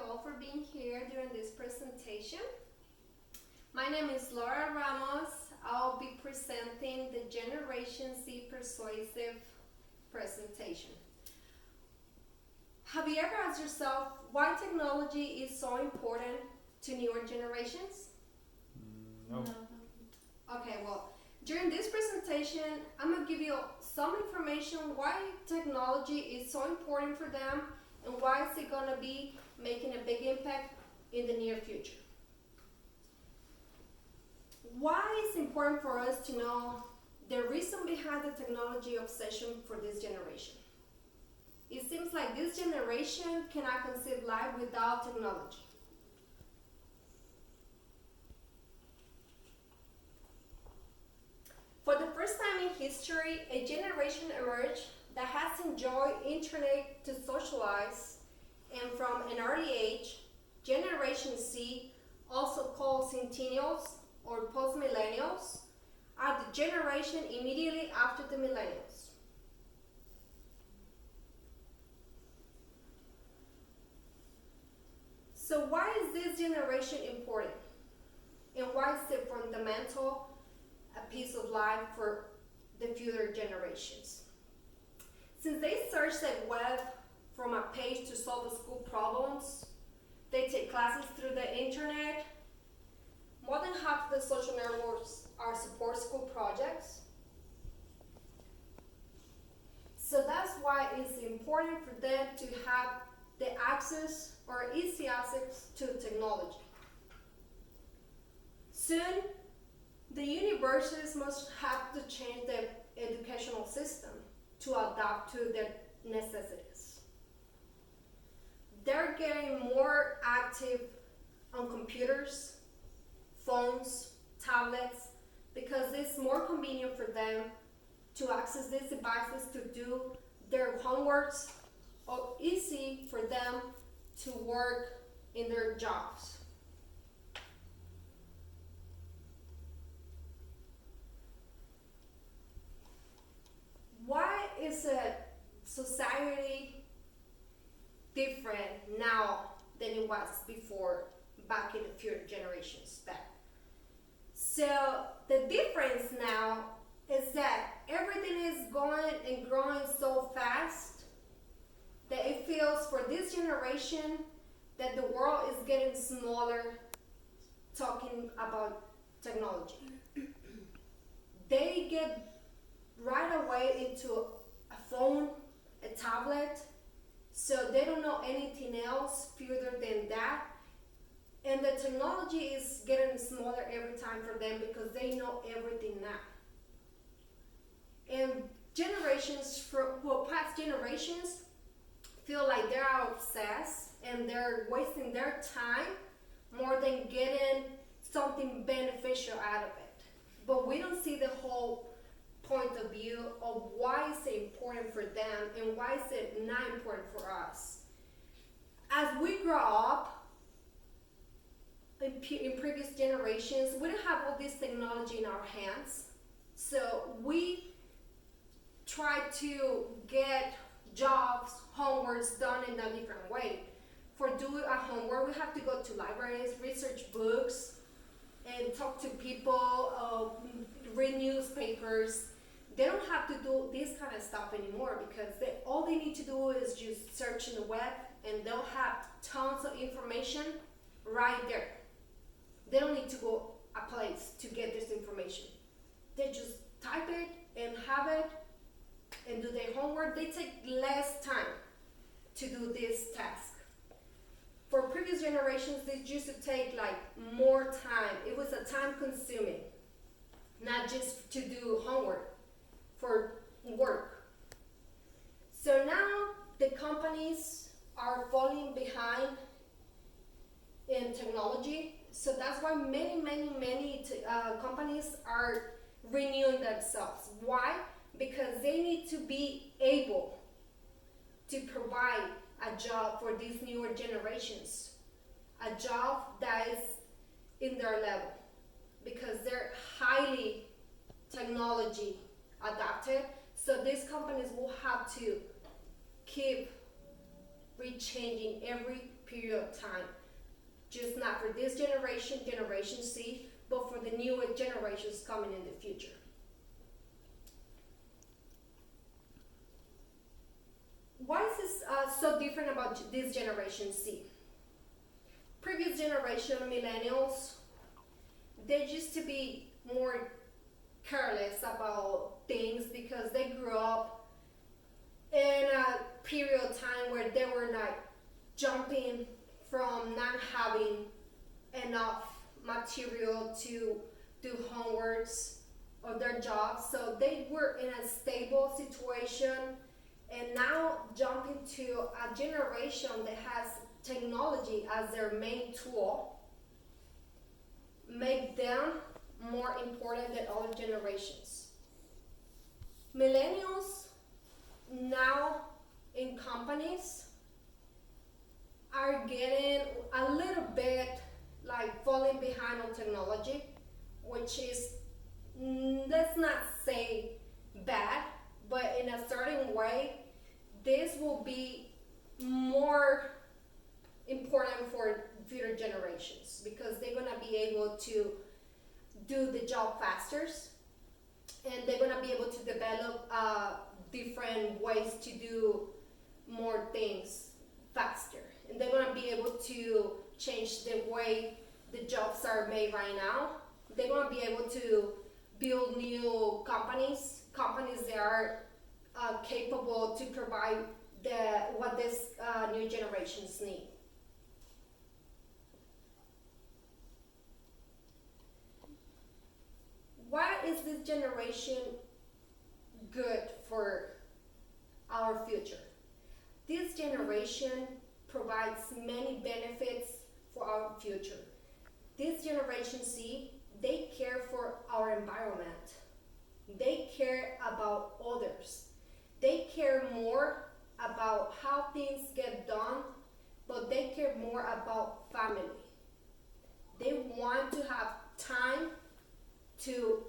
all for being here during this presentation. My name is Laura Ramos. I'll be presenting the Generation Z Persuasive presentation. Have you ever asked yourself why technology is so important to newer generations? No. Okay, well, during this presentation, I'm going to give you some information why technology is so important for them and why is it going to be making a big impact in the near future. Why is it important for us to know the reason behind the technology obsession for this generation? It seems like this generation cannot conceive life without technology. For the first time in history, a generation emerged that has enjoyed internet to socialize, and from an early age, Generation Z, also called Centennials or Post-Millennials, are the generation immediately after the Millennials. So why is this generation important? And why is it fundamental a piece of life for the future generations? Since they search the web from a page to solve the school problems, they take classes through the internet. More than half of the social networks are support school projects. So that's why it's important for them to have the access or easy access to technology. Soon, the universities must have to change their educational system to adapt to their necessities. They're getting more active on computers, phones, tablets, because it's more convenient for them to access these devices to do their homeworks, or easy for them to work in their jobs. Why is a society different now than it was before, back in the few generations back? So the difference now is that everything is going and growing so fast that it feels for this generation that the world is getting smaller talking about technology. They get right away into a phone, a tablet, so they don't know anything else further than that. And the technology is getting smaller every time for them because they know everything now. And past generations feel like they're obsessed and they're wasting their time more than getting something beneficial out of it. But we don't see the whole point of view of why is it important for them and why is it not important for us. As we grow up, in previous generations, we didn't have all this technology in our hands. So we try to get jobs, homeworks done in a different way. For doing a homework, we have to go to libraries, research books, and talk to people, read newspapers. They don't have to do this kind of stuff anymore because all they need to do is just search in the web and they'll have tons of information right there. They don't need to go a place to get this information. They just type it and have it and do their homework. They take less time to do this task. For previous generations, this used to take like more time. It was a time consuming, not just to do homework, for work. So now the companies are falling behind in technology. So that's why many companies are renewing themselves. Why? Because they need to be able to provide a job for these newer generations, a job that is in their level, because they're highly technology adapted. So these companies will have to keep rechanging every period period of time. Just not for this generation, Generation C, but for the newer generations coming in the future. Why is this so different about this Generation C? Previous generation, millennials, they used to be more careless about things because they grew up in a period of time where they were like jumping from not having enough material to do homeworks or their jobs. So they were in a stable situation, and now jumping to a generation that has technology as their main tool make them more important than other generations. Millennials now in companies are getting a little bit like falling behind on technology, which is, let's not say bad, but in a certain way, this will be more important for future generations because they're gonna be able to do the job faster, and they're gonna be able to develop different ways to do more things faster, and they're gonna be able to change the way the jobs are made right now. They're gonna be able to build new companies that are capable to provide what this new generations need. Why is this generation good for our future? This generation provides many benefits for our future. This Generation C, they care for our environment. They care about others. They care more about how things get done, but they care more about family. They want to have time to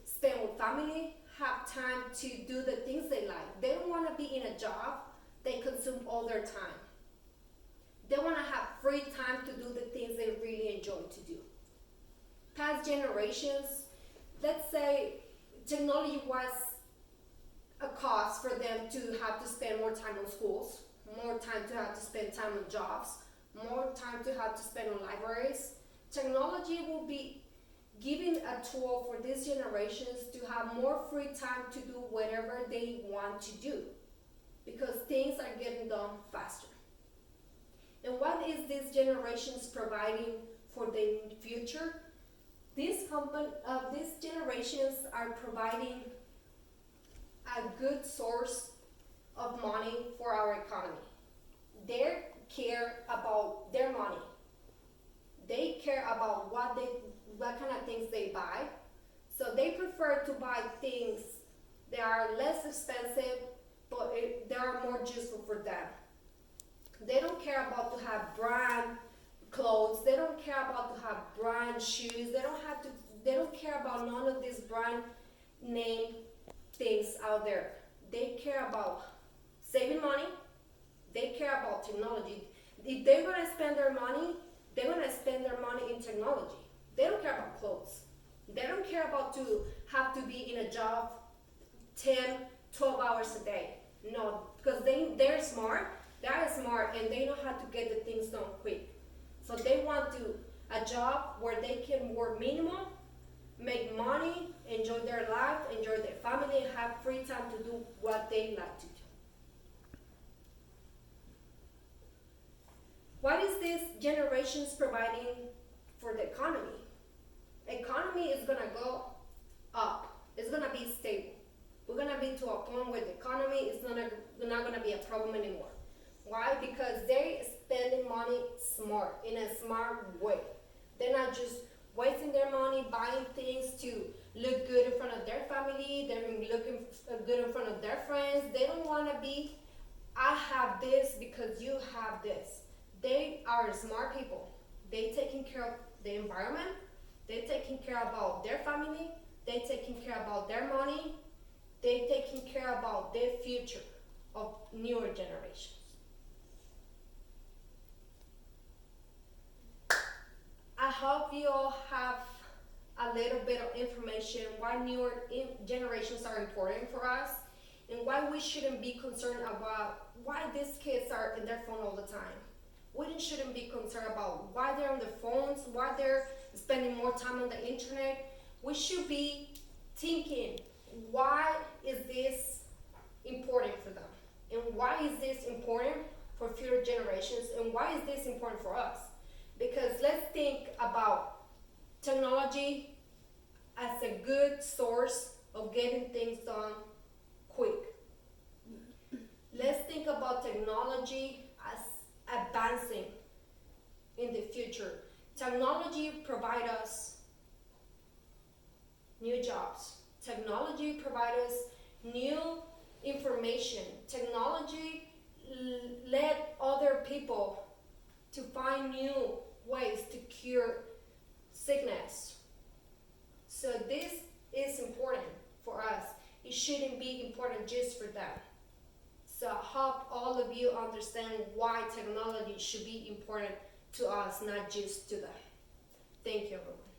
spend with family, have time to do the things they like. They don't want to be in a job that consume all their time. They want to have free time to do the things they really enjoy to do. Past generations, let's say technology was a cost for them to have to spend more time on schools, more time to have to spend time on jobs, more time to have to spend on libraries. Technology will be giving a tool for these generations to have more free time to do whatever they want to do because things are getting done faster. And what is these generations providing for the future? These generations are providing a good source of money for our economy. They care about their money. They care about what kind of things they buy. So they prefer to buy things that are less expensive, but they are more useful for them. They don't care about to have brand clothes. They don't care about to have brand shoes. They don't care about none of these brand name things out there. They care about saving money. They care about technology. If they're gonna spend their money, they're gonna spend their money in technology. They don't care about clothes. They don't care about to have to be in a job 10, 12 hours a day. No, because they're smart. They are smart and they know how to get the things done quick. So they want a job where they can work minimum, make money, enjoy their life, enjoy their family, and have free time to do what they like to do. What is this generations providing for the economy? Economy is gonna go up. It's gonna be stable. We're gonna be to a point where the economy is not gonna be a problem anymore. Why? Because they're spending money smart, in a smart way. They're not just wasting their money buying things to look good in front of their family. They're looking good in front of their friends. They don't want to be, I have this because you have this. They are smart people. They taking care of the environment. They taking care about their family. They taking care about their money. They taking care about their future of newer generations. hope you all have a little bit of information why newer generations are important for us and why we shouldn't be concerned about why these kids are in their phone all the time. We shouldn't be concerned about why they're on their phones, why they're spending more time on the internet. We should be thinking, why is this important for them? And why is this important for future generations? And why is this important for us? Because let's think about technology as a good source of getting things done quick. Let's think about technology as advancing in the future. Technology provides us new jobs. Technology provides us new information. Technology led other people to find new ways to cure sickness. So this is important for us. It shouldn't be important just for them. So I hope all of you understand why technology should be important to us, not just to them. Thank you, everyone.